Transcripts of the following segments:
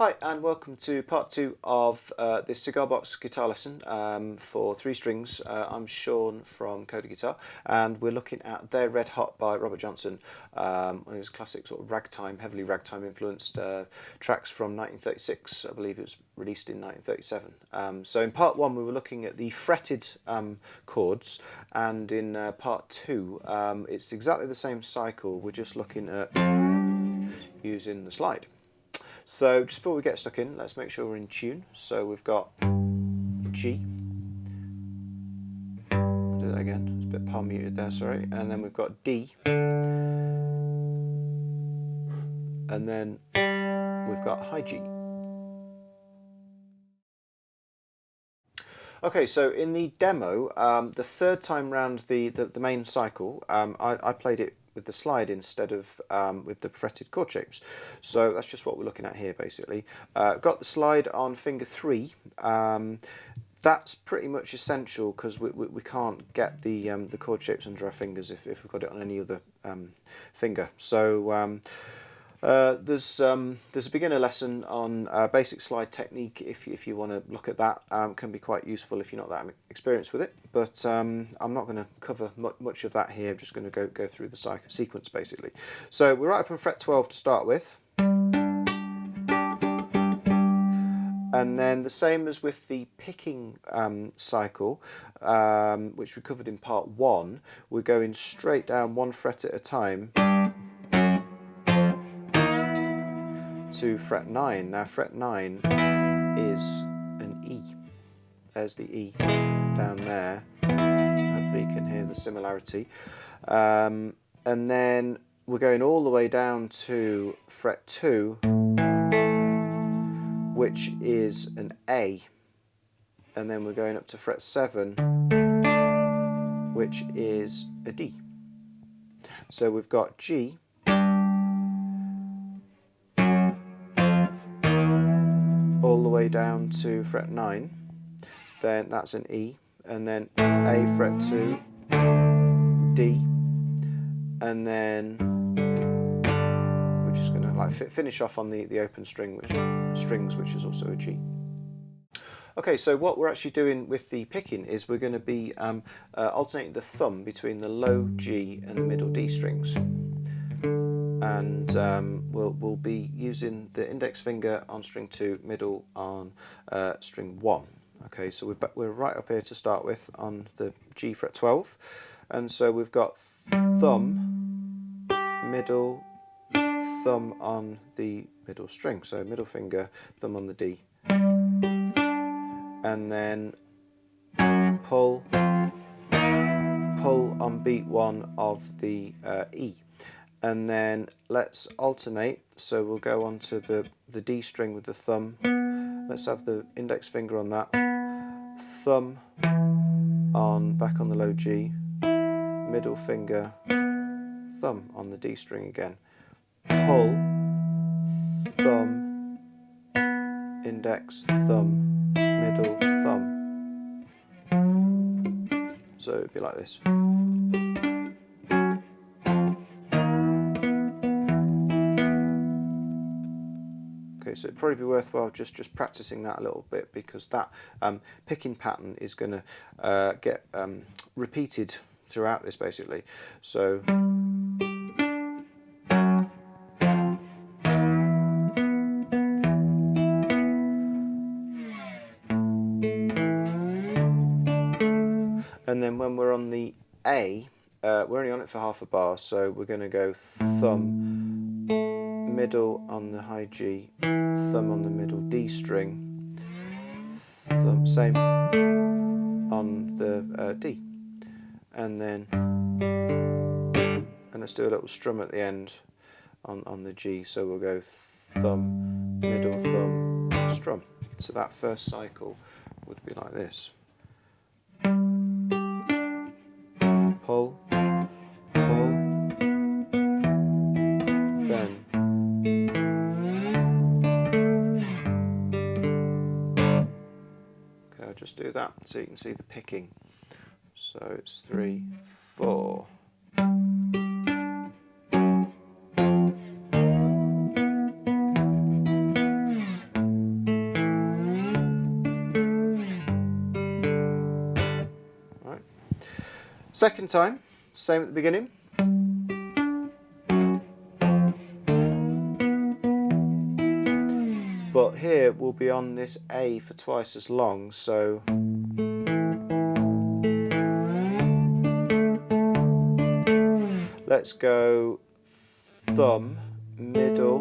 Hi and welcome to part 2 of this Cigar Box guitar lesson for 3 strings. I'm Sean from Coda Guitar and we're looking at They're Red Hot by Robert Johnson, one of his classic sort of ragtime, heavily ragtime influenced tracks from 1936. I believe it was released in 1937. So in part 1 we were looking at the fretted chords, and in part 2 it's exactly the same cycle. We're just looking at using the slide. So just before we get stuck in, let's make sure we're in tune. So we've got G. I'll do that again. It's a bit palm muted there, sorry. And then we've got D. And then we've got high G. Okay, so in the demo, the third time round the main cycle, I played it with the slide instead of with the fretted chord shapes. So that's just what we're looking at here basically. Got the slide on finger 3. That's pretty much essential because we can't get the chord shapes under our fingers if we've got it on any other finger. So there's a beginner lesson on basic slide technique if you want to look at that. Can be quite useful if you're not that experienced with it, but I'm not going to cover much of that here. I'm just going to go through the sequence basically. So we're right up on fret 12 to start with, and then the same as with the picking cycle, which we covered in part 1, we're going straight down 1 fret at a time to fret 9. Now fret 9 is an E. There's the E down there. Hopefully you can hear the similarity. And then we're going all the way down to fret 2, which is an A. And then we're going up to fret 7, which is a D. So we've got G, all the way down to fret 9, then that's an E, and then A fret 2, D, and then we're just going to like finish off on the open strings, which is also a G. Okay, so what we're actually doing with the picking is we're going to be alternating the thumb between the low G and the middle D strings. And we'll be using the index finger on string 2, middle on string 1. Okay, so we're right up here to start with on the G fret 12, and so we've got thumb, middle, thumb on the middle string, so middle finger, thumb on the D, and then pull on beat 1 of the E. And then let's alternate, so we'll go on to the D string with the thumb. Let's have the index finger on that, thumb back on the low G, middle finger, thumb on the D string again, pull, thumb, index, thumb, middle, thumb. So it'd be like this. So it'd probably be worthwhile just practicing that a little bit, because that picking pattern is going to get repeated throughout this basically. So and then when we're on the A, we're only on it for half a bar, so we're going to go thumb, middle on the high G, thumb on the middle D string, thumb, same on the D, and let's do a little strum at the end on the G, so we'll go thumb, middle, thumb, strum. So that first cycle would be like this. Pull, pull, then okay, I'll just do that so you can see the picking. So it's 3, 4. Second time, same at the beginning. But here we'll be on this A for twice as long, so let's go thumb, middle,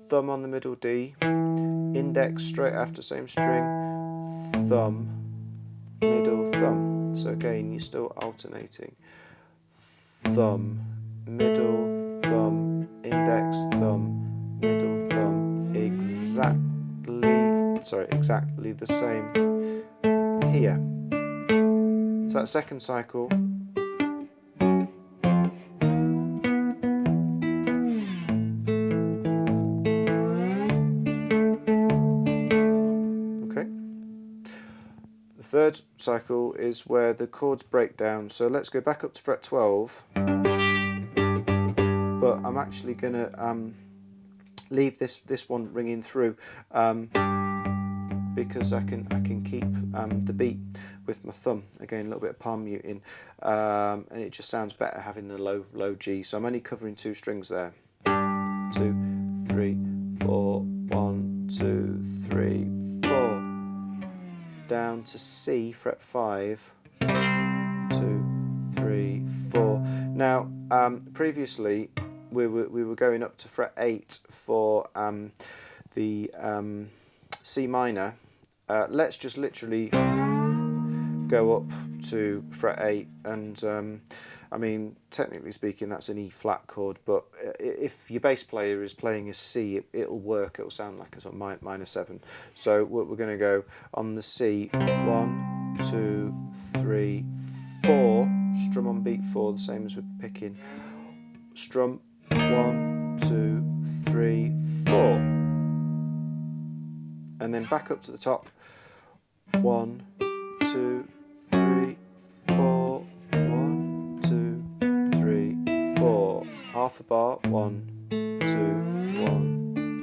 thumb on the middle D, index straight after same string, thumb, middle, thumb. So again, you're still alternating. Thumb, middle, thumb, index, thumb, middle, thumb. Exactly the same here. So that second cycle. Okay. The third cycle is where the chords break down. So let's go back up to fret 12. But I'm actually going to leave this one ringing through because I can keep the beat with my thumb. Again, a little bit of palm muting, and it just sounds better having the low G. So I'm only covering 2 strings there. 2, 3, 4, 1, 2, 3, 4. Down to C, fret 5. 2, 3, 4. Now, previously we were going up to fret 8 for the C minor. Let's just literally go up to fret 8, and I mean, technically speaking, that's an E flat chord, but if your bass player is playing a C, it'll work. It'll sound like a sort of minor 7. So we're going to go on the C, 1, 2, 3, 4. Strum on beat 4, the same as with the picking. Strum 1, 2, 3, 4, and then back up to the top. 1, 2, 3, 4. 1, 2, 3, 4. Half a bar. 1, 2, 1,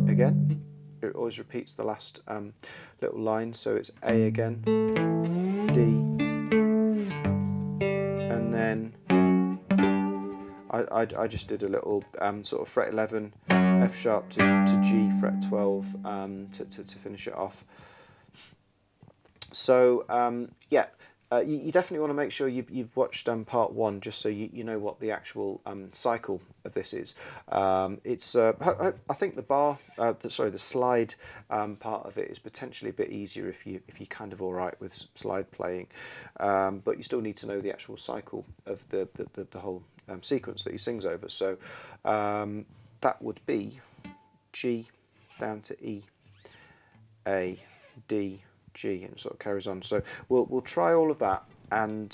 2. Again, it always repeats the last little line. So it's A again, D, and then I just did a little sort of fret 11, F sharp to G, fret 12 to finish it off. So yeah, you definitely want to make sure you've watched part 1, just so you know what the actual cycle of this is. It's I think the bar, the slide part of it is potentially a bit easier if you're kind of all right with slide playing, but you still need to know the actual cycle of the whole sequence that he sings over. So that would be G down to E, A, D, G, and it sort of carries on. So we'll try all of that and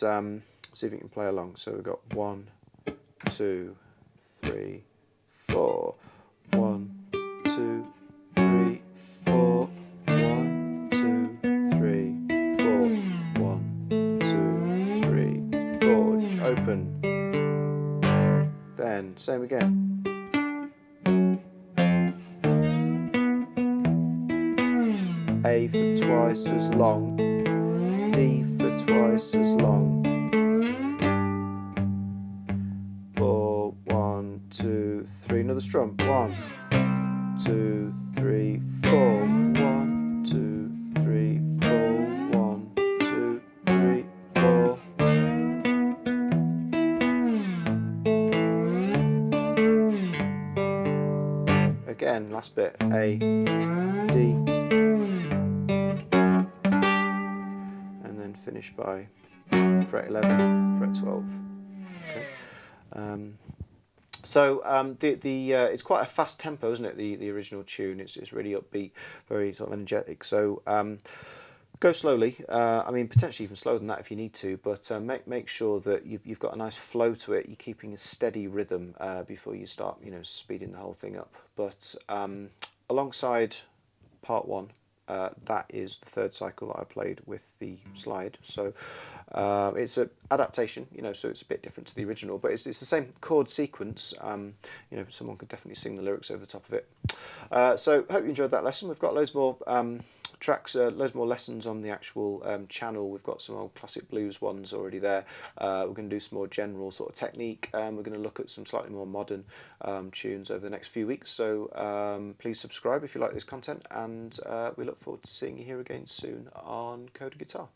see if we can play along. So we've got 1, 2, 3, 4. 1, 2, 3, 4. 1, 2, 3, 4. 1, 2, 3, 4. Open. Then same again. A for twice as long, D for twice as long. 4, 1, 2, 3. Another strum. 1, 2, 3, 4. 1, 2, 3, 4. 1, 2, 3, 4. Again, last bit. A, D. Finish by fret 11, fret 12. Okay. So it's quite a fast tempo, isn't it? The original tune. It's really upbeat, very sort of energetic. So go slowly. I mean, potentially even slower than that if you need to, but make sure that you've got a nice flow to it. You're keeping a steady rhythm before you start, speeding the whole thing up. But alongside part 1. That is the third cycle that I played with the slide. So it's an adaptation, so it's a bit different to the original, but it's the same chord sequence. Someone could definitely sing the lyrics over the top of it. So hope you enjoyed that lesson. We've got loads more tracks, loads more lessons on the actual channel. We've got some old classic blues ones already there. We're going to do some more general sort of technique. We're going to look at some slightly more modern tunes over the next few weeks. So please subscribe if you like this content, and we look forward to seeing you here again soon on Coda Guitar.